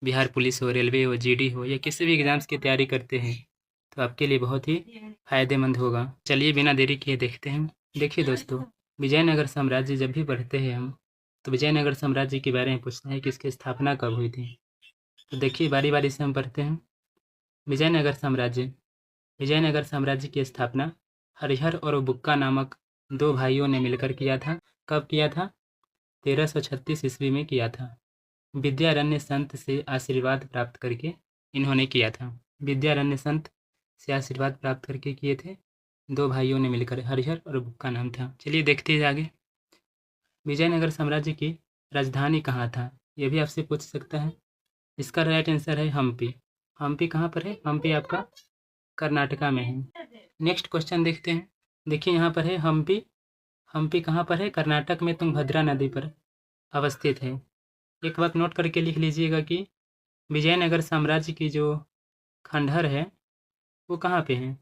Bihar police हो, railway हो, GD हो या किसी भी एग्ज़ाम्स की तैयारी करते हैं तो आपके लिए बहुत ही फ़ायदेमंद होगा। चलिए बिना देरी किए देखते हैं। देखिए दोस्तों, विजयनगर साम्राज्य जब भी पढ़ते हैं हम तो विजयनगर साम्राज्य के बारे में पूछते हैं कि इसकी स्थापना कब हुई थी। तो देखिए बारी बारी से हम पढ़ते हैं। विजयनगर साम्राज्य की स्थापना हरिहर और बुक्का नामक दो भाइयों ने मिलकर किया था। कब किया था? 1336 ईस्वी में किया था। विद्यारण्य संत से आशीर्वाद प्राप्त करके इन्होंने किया था। विद्यारण्य संत से आशीर्वाद प्राप्त करके किए थे। दो भाइयों ने मिलकर, हरिहर और बुक्का नाम था। चलिए देखते हैं आगे। विजयनगर साम्राज्य की राजधानी कहाँ था? ये भी आपसे पूछ सकता है। इसका राइट आंसर है हम्पी। हम्पी कहाँ पर है? हम्पी आपका कर्नाटका में है। नेक्स्ट क्वेश्चन देखते हैं। देखिए यहाँ पर है हम्पी। हम्पी कहाँ पर है? कर्नाटक में तुंगभद्रा नदी पर अवस्थित है। एक बात नोट करके लिख लीजिएगा कि विजयनगर साम्राज्य की जो खंडहर है वो कहाँ पे है?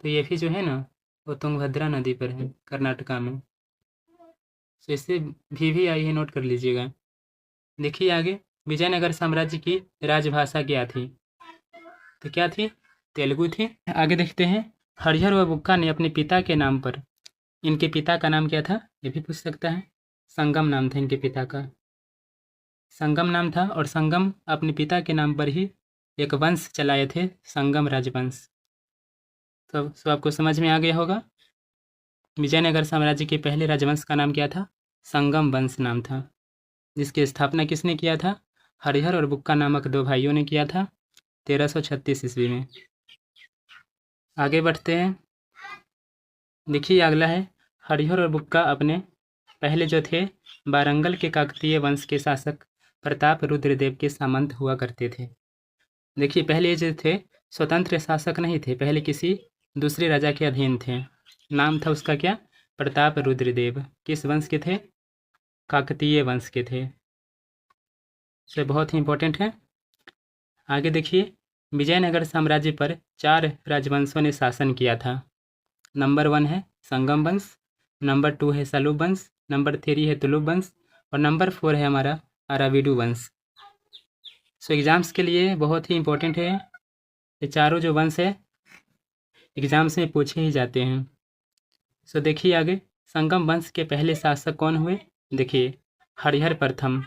तो ये भी जो है ना वो तुंगभद्रा नदी पर है, कर्नाटका में। तो इससे भी आई है, नोट कर लीजिएगा। देखिए आगे, विजयनगर साम्राज्य की राजभाषा क्या थी? तो क्या थी? तेलुगु थी। आगे देखते हैं। हरिहर व बुक्का ने अपने पिता के नाम पर, इनके पिता का नाम क्या था? ये भी पूछ सकता है। संगम नाम था इनके पिता का, संगम नाम था। और संगम अपने पिता के नाम पर ही एक वंश चलाए थे, संगम राजवंश। तो आपको समझ में आ गया होगा। विजयनगर साम्राज्य के पहले राजवंश का नाम क्या था? संगम वंश नाम था, जिसकी स्थापना किसने किया था? हरिहर और बुक्का नामक दो भाइयों ने किया था 1336 ईस्वी में। आगे बढ़ते हैं। देखिए अगला है, हरिहर और बुक्का अपने पहले जो थे वारंगल के काकतीय वंश के शासक प्रताप रुद्रदेव के सामंत हुआ करते थे। देखिए पहले जो थे स्वतंत्र शासक नहीं थे, पहले किसी दूसरे राजा के अधीन थे। नाम था उसका क्या? प्रताप रुद्रदेव। किस वंश के थे? काकतीय वंश के थे। से बहुत ही इंपॉर्टेंट है। आगे देखिए, विजयनगर साम्राज्य पर 4 राजवंशों ने शासन किया था। नंबर 1 है संगम वंश, नंबर 2 है सलूब वंश, नंबर 3 है तुलुब वंश और नंबर 4 है हमारा अराविडू वंश। सो एग्ज़ाम्स के लिए बहुत ही इंपॉर्टेंट है। ये चारों जो वंश है एग्ज़ाम्स में पूछे ही जाते हैं। सो देखिए आगे, संगम वंश के पहले शासक कौन हुए? देखिए हरिहर प्रथम।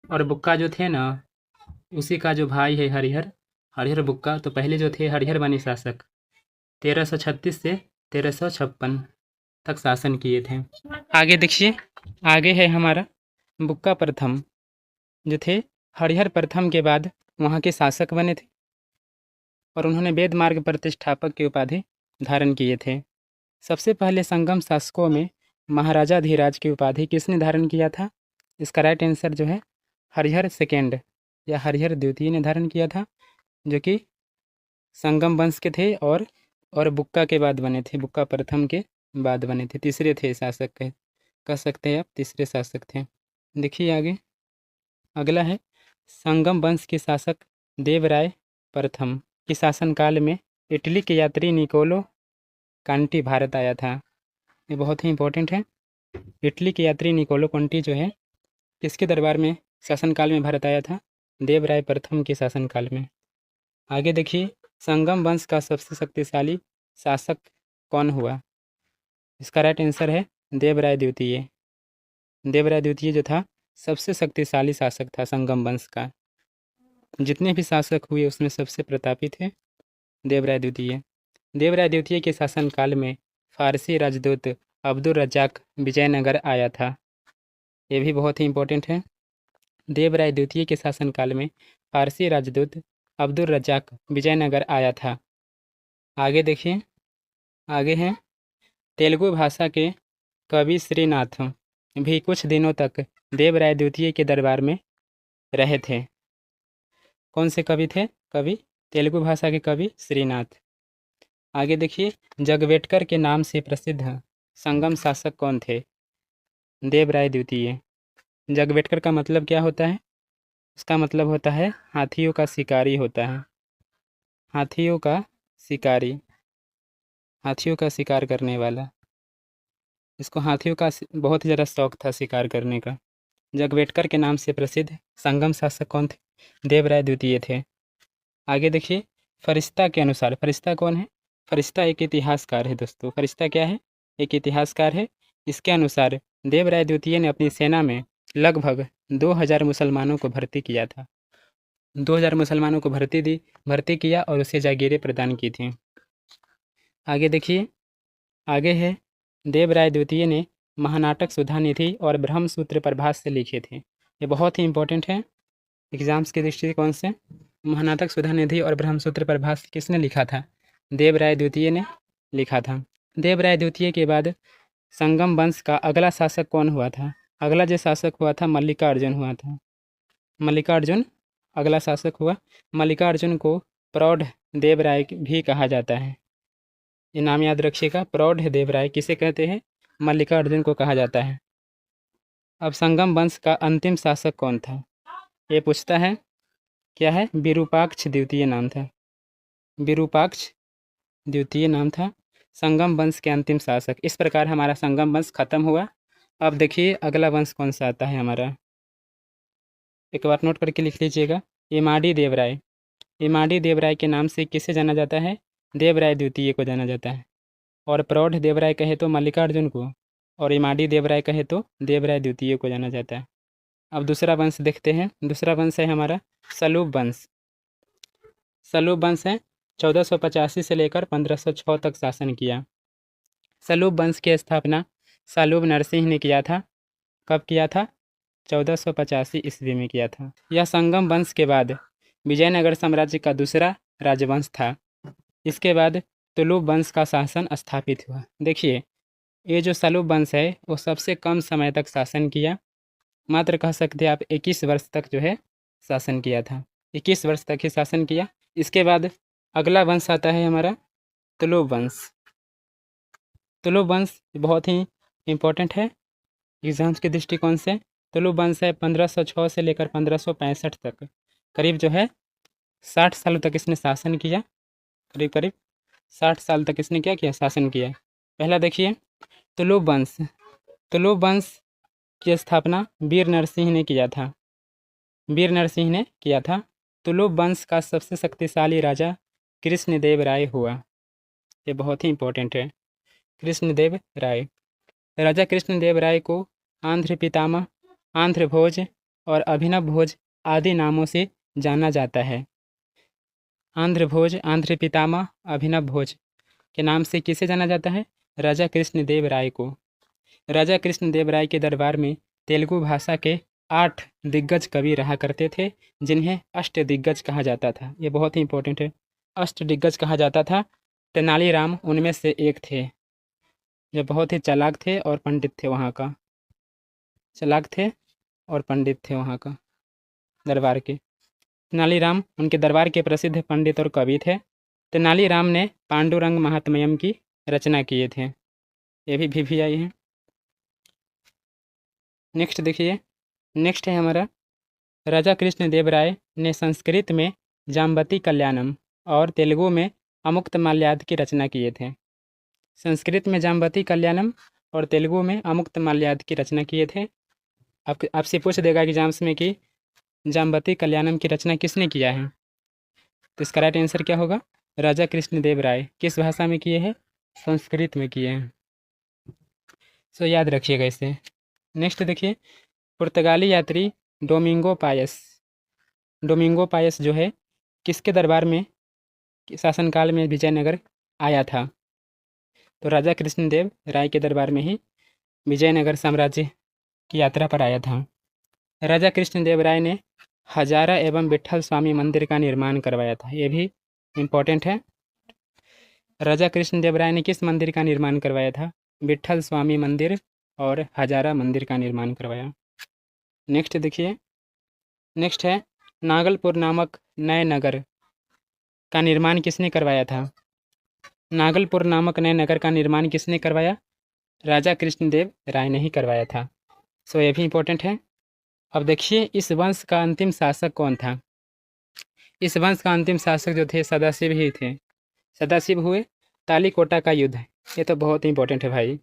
और बुक्का जो थे ना, उसी का जो भाई है हरिहर बुक्का, तो पहले जो थे हरिहर बने शासक 1336 से 1356 तक शासन किए थे। आगे देखिए, आगे है हमारा बुक्का प्रथम, जो थे हरिहर प्रथम के बाद वहाँ के शासक बने थे और उन्होंने वेद मार्ग प्रतिष्ठापक की उपाधि धारण किए थे। सबसे पहले संगम शासकों में महाराजा धीराज की उपाधि किसने धारण किया था? इसका राइट आंसर जो है हरिहर सेकेंड या हरिहर द्वितीय ने धारण किया था, जो कि संगम वंश के थे और बुक्का के बाद बने थे, बुक्का प्रथम के बाद बने थे। तीसरे थे शासक, कह सकते हैं आप, तीसरे शासक थे। देखिए आगे, अगला है संगम वंश के शासक देवराय प्रथम के शासनकाल में इटली के यात्री निकोलो कांटी भारत आया था। ये बहुत ही इंपॉर्टेंट है। इटली के यात्री निकोलो कांटी जो है किसके दरबार में शासनकाल में भारत आया था? देवराय प्रथम के शासनकाल में। आगे देखिए, संगम वंश का सबसे शक्तिशाली शासक कौन हुआ? इसका राइट आंसर है देवराय द्वितीय। देवराय द्वितीय जो था सबसे शक्तिशाली शासक था संगम वंश का। जितने भी शासक हुए उसमें सबसे प्रतापी थे देवराय द्वितीय। देवराय द्वितीय के शासनकाल में फारसी राजदूत अब्दुल रज्जाक विजयनगर आया था। ये भी बहुत ही इंपॉर्टेंट है। देवराय द्वितीय के शासनकाल में फारसी राजदूत अब्दुल रज्जाक विजयनगर आया था। आगे देखिए, आगे हैं तेलुगु भाषा के कवि श्रीनाथ भी कुछ दिनों तक देवराय द्वितीय के दरबार में रहे थे। कौन से कवि थे? कवि तेलुगु भाषा के कवि श्रीनाथ। आगे देखिए, जगवेटकर के नाम से प्रसिद्ध संगम शासक कौन थे? देवराय द्वितीय। जगवेटकर का मतलब क्या होता है? उसका मतलब होता है हाथियों का शिकारी होता है। हाथियों का शिकारी, हाथियों का शिकार करने वाला। इसको हाथियों का बहुत ही ज़्यादा शौक था शिकार करने का। जगवेटकर के नाम से प्रसिद्ध संगम शासक कौन थे? देवराय द्वितीय थे। आगे देखिए, फरिश्ता के अनुसार, फरिश्ता कौन है? फरिश्ता एक इतिहासकार है दोस्तों। फरिश्ता क्या है? एक इतिहासकार है। इसके अनुसार देवराय द्वितीय ने अपनी सेना में लगभग 2000 मुसलमानों को भर्ती किया था। 2000 मुसलमानों को भर्ती किया और उसे जागीरें प्रदान की थी। आगे देखिए, आगे है, देवराय द्वितीय ने महानाटक सुधानिधि और ब्रह्मसूत्र प्रभाष्य लिखे थे। ये बहुत ही इंपॉर्टेंट है एग्जाम्स के दृष्टिकोण से। महानाटक सुधानिधि और ब्रह्मसूत्र प्रभाष्य किसने लिखा था? देवराय द्वितीय ने लिखा था। देवराय द्वितीय के बाद संगम वंश का अगला शासक कौन हुआ था? अगला जो शासक हुआ था मल्लिकार्जुन हुआ था। मल्लिकार्जुन अगला शासक हुआ। मल्लिकार्जुन को प्रौढ़ देवराय भी कहा जाता है। ये नाम याद रखिएगा, प्रौढ़ देवराय किसे कहते हैं? मल्लिकार्जुन को कहा जाता है। अब संगम वंश का अंतिम शासक कौन था? ये पूछता है। क्या है? विरूपाक्ष द्वितीय नाम था। विरूपाक्ष द्वितीय नाम था संगम वंश के अंतिम शासक। इस प्रकार हमारा संगम वंश खत्म हुआ। अब देखिए अगला वंश कौन सा आता है हमारा, एक बार नोट करके लिख लीजिएगा। इमाड़ी देवराय। इमाड़ी देवराय के नाम से किसे जाना जाता है? देवराय द्वितीय को जाना जाता है। और प्रौढ़ देवराय कहे तो मल्लिकार्जुन को, और इमाड़ी देवराय कहे तो देवराय द्वितीय को जाना जाता है। अब दूसरा वंश देखते हैं। दूसरा वंश है हमारा सलूब वंश। सलूब वंश है 1485 से लेकर 1506 तक शासन किया। सलूब वंश की स्थापना सलूब नरसिंह ने किया था। कब किया था? 1485 ईस्वी में किया था। यह संगम वंश के बाद विजयनगर साम्राज्य का दूसरा राजवंश था। इसके बाद तुलुब वंश का शासन स्थापित हुआ। देखिए, ये जो सलूब वंश है वो सबसे कम समय तक शासन किया। मात्र कह सकते हैं आप 21 वर्ष तक जो है शासन किया था। 21 वर्ष तक ही शासन किया। इसके बाद अगला वंश आता है हमारा तुलुब वंश। तुलुब वंश बहुत ही इम्पोर्टेंट है एग्जाम्स के दृष्टिकोण से। तुलुब वंश है 1506 से लेकर 1565 तक, करीब जो है 60 सालों तक इसने शासन किया। करीब करीब 60 साल तक इसने क्या किया? शासन किया। पहला देखिए तुलुब वंश। तुलुब वंश की स्थापना वीर नरसिंह ने किया था। वीर नरसिंह ने किया था। तुलुब वंश का सबसे शक्तिशाली राजा कृष्णदेव राय हुआ। ये बहुत ही इंपॉर्टेंट है। कृष्णदेव राय, राजा कृष्णदेव राय को आंध्र पितामह, आंध्र भोज और अभिनव भोज आदि नामों से जाना जाता है। आंध्र भोज, आंध्र पितामह, अभिनव भोज के नाम से किसे जाना जाता है? राजा कृष्णदेव राय को। राजा कृष्णदेव राय के दरबार में तेलुगु भाषा के 8 दिग्गज कवि रहा करते थे, जिन्हें अष्ट दिग्गज कहा जाता था। ये बहुत ही इंपॉर्टेंट है। अष्ट दिग्गज कहा जाता था। तेनालीराम उनमें से एक थे, जो बहुत ही चालाक थे और पंडित थे। वहाँ का चालाक थे और पंडित थे वहाँ का दरबार के। तेनालीराम उनके दरबार के प्रसिद्ध पंडित और कवि थे। तेनालीराम ने पांडुरंग महात्म्यम की रचना किए थे। ये भी VVI है। नेक्स्ट देखिए, नेक्स्ट है हमारा राजा कृष्णदेव राय ने संस्कृत में जाम्बती कल्याणम और तेलुगु में अमुक्त माल्याद की रचना किए थे। संस्कृत में जाम्बती कल्याणम और तेलुगु में अमुक्त माल्याद की रचना किए थे। आपसे पूछ देगा एग्जाम्स में कि जाम्बती कल्याणम की रचना किसने किया है, तो इसका राइट आंसर क्या होगा? राजा कृष्णदेव राय। किस भाषा में किए हैं? संस्कृत में किए हैं। सो याद रखिएगा इसे। नेक्स्ट देखिए, पुर्तगाली यात्री डोमिंगो पायस। डोमिंगो पायस जो है किसके दरबार में शासनकाल में विजयनगर आया था? तो राजा कृष्णदेव राय के दरबार में ही विजयनगर साम्राज्य की यात्रा पर आया था। राजा कृष्णदेव राय ने हजारा एवं विट्ठल स्वामी मंदिर का निर्माण करवाया था। ये भी इम्पोर्टेंट है। राजा कृष्णदेव राय ने किस मंदिर का निर्माण करवाया था? विट्ठल स्वामी मंदिर और हजारा मंदिर का निर्माण करवाया। नेक्स्ट देखिए, नेक्स्ट है नागलपुर नामक नए नगर का निर्माण किसने करवाया था? नागलपुर नामक नए नगर का निर्माण किसने करवाया? राजा कृष्णदेव राय ने ही करवाया था। सो ये भी इम्पोर्टेंट है। अब देखिए इस वंश का अंतिम शासक कौन था? इस वंश का अंतिम शासक जो थे सदाशिव ही थे। सदाशिव हुए। तालीकोटा का युद्ध, ये तो बहुत ही इंपॉर्टेंट है भाई।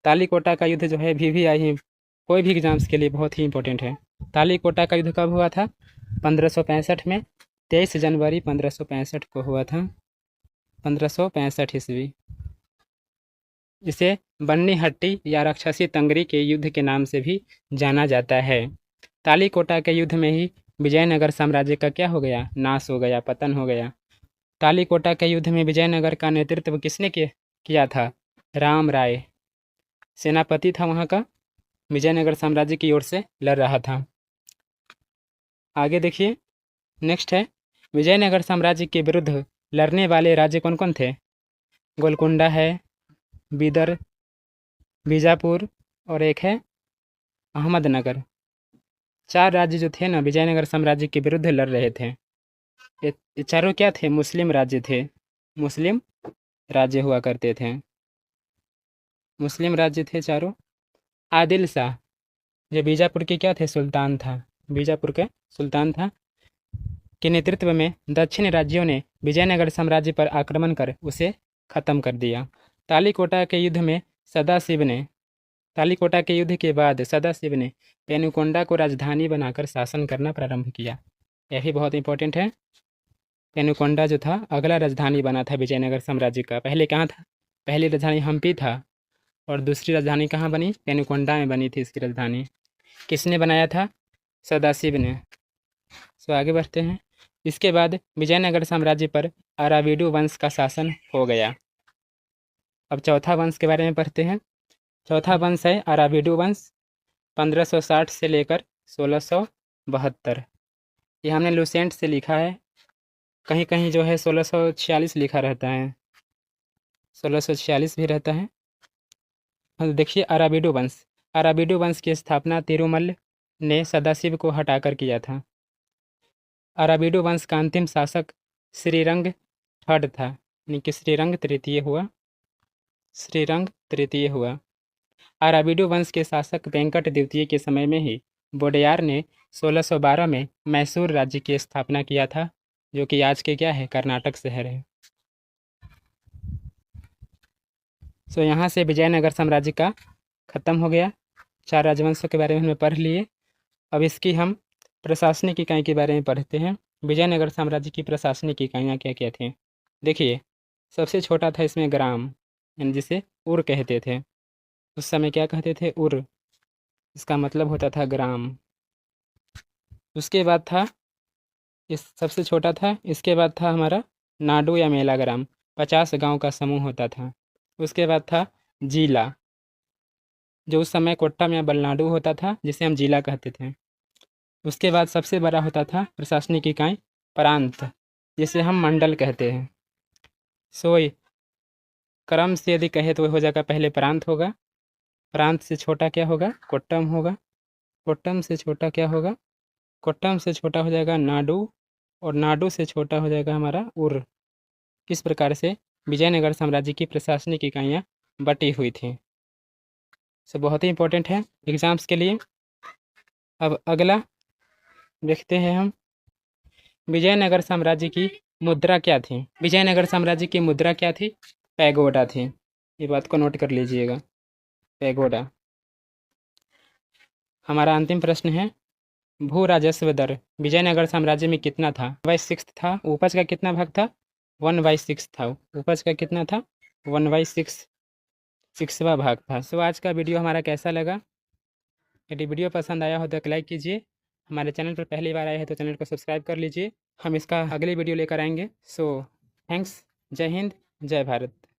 तालीकोटा का युद्ध जो है VVI कोई भी एग्जाम्स के लिए बहुत ही इंपॉर्टेंट है। तालीकोटा का युद्ध कब हुआ था? 1565 में 23 जनवरी 1565 को हुआ था। 1565 ईस्वी। इसे बन्नी हट्टी या राक्षसी तंगरी के युद्ध के नाम से भी जाना जाता है। तालीकोटा के युद्ध में ही विजयनगर साम्राज्य का क्या हो गया, नाश हो गया, पतन हो गया। तालीकोटा के युद्ध में विजयनगर का नेतृत्व किसने किया था? राम राय सेनापति था वहाँ का, विजयनगर साम्राज्य की ओर से लड़ रहा था। आगे देखिए, नेक्स्ट है विजयनगर साम्राज्य के विरुद्ध लड़ने वाले राज्य कौन कौन थे? गोलकुंडा है, बीदर, बीजापुर और एक है अहमदनगर। 4 राज्य जो थे ना विजयनगर साम्राज्य के विरुद्ध लड़ रहे थे। ये चारों क्या थे? मुस्लिम राज्य थे। मुस्लिम राज्य हुआ करते थे। मुस्लिम राज्य थे चारों। आदिल शाह जो बीजापुर के क्या थे? सुल्तान था। बीजापुर के सुल्तान था के नेतृत्व में दक्षिण राज्यों ने विजयनगर साम्राज्य पर आक्रमण कर उसे खत्म कर दिया। तालीकोटा के युद्ध में तालीकोटा के युद्ध के बाद सदाशिव ने पेनुकोंडा को राजधानी बनाकर शासन करना प्रारंभ किया। यह भी बहुत इंपॉर्टेंट है। पेनुकोंडा जो था अगला राजधानी बना था विजयनगर साम्राज्य का। पहले कहाँ था? पहली राजधानी हम्पी था और दूसरी राजधानी कहाँ बनी? पेनुकोंडा में बनी थी इसकी राजधानी। किसने बनाया था? सदाशिव ने। सो आगे बढ़ते हैं। इसके बाद विजयनगर साम्राज्य पर अराविडु वंश का शासन हो गया। अब चौथा वंश के बारे में पढ़ते हैं। चौथा वंश है अराविडु वंश, 1560 से लेकर 1672। ये हमने लुसेंट से लिखा है, कहीं कहीं जो है 1646 लिखा रहता है, 1646 भी रहता है। देखिए अराविडु वंश। अराविडु वंश की स्थापना तिरुमल ने सदाशिव को हटाकर किया था। अराविडु वंश का अंतिम शासक श्रीरंग थर्ड था, यानी कि श्रीरंग तृतीय हुआ। अराविडु वंश के शासक वेंकट द्वितीय के समय में ही वोडेयार ने 1612 में मैसूर राज्य की स्थापना किया था, जो कि आज के क्या है? कर्नाटक शहर है। सो यहाँ से विजयनगर साम्राज्य का खत्म हो गया। 4 राजवंशों के बारे में हमने पढ़ लिए। अब इसकी हम प्रशासनिक इकाई के बारे में पढ़ते हैं। विजयनगर साम्राज्य की प्रशासनिक इकाइयाँ क्या क्या थी? देखिए, सबसे छोटा था इसमें ग्राम, यानी जिसे उर कहते थे। उस समय क्या कहते थे? उर। इसका मतलब होता था ग्राम। उसके बाद था सबसे छोटा था। इसके बाद था हमारा नाडू या मेला ग्राम, 50 गांव का समूह होता था। उसके बाद था जिला, जो उस समय कोट्टम या बलनाडु होता था, जिसे हम जिला कहते थे। उसके बाद सबसे बड़ा होता था प्रशासनिक इकाई प्रांत, जिसे हम मंडल कहते हैं। सोई क्रम से यदि कहे तो हो जाएगा, पहले प्रांत होगा, प्रांत से छोटा क्या होगा? कोट्टम होगा, कोट्टम से छोटा क्या होगा? कोट्टम से छोटा हो जाएगा नाडू, और नाडू से छोटा हो जाएगा हमारा उर। किस प्रकार से विजयनगर साम्राज्य की प्रशासनिक इकाइयाँ बटी हुई थी। सो बहुत ही इंपॉर्टेंट है एग्जाम्स के लिए। अब अगला देखते हैं हम, विजयनगर साम्राज्य की मुद्रा क्या थी? विजयनगर साम्राज्य की मुद्रा क्या थी? पैगोडा थी। ये बात को नोट कर लीजिएगा, पैगोडा। हमारा अंतिम प्रश्न है, भू राजस्व दर विजयनगर साम्राज्य में कितना था? 1/6 था। उपज का कितना भाग था? 1/6 था। उपज का कितना था? 1/6, 6वां भाग था। सो आज का वीडियो हमारा कैसा लगा? यदि वीडियो पसंद आया हो तो लाइक कीजिए। हमारे चैनल पर पहली बार आए हैं तो चैनल को सब्सक्राइब कर लीजिए। हम इसका अगली वीडियो लेकर आएंगे। So thanks. जय हिंद, जय भारत।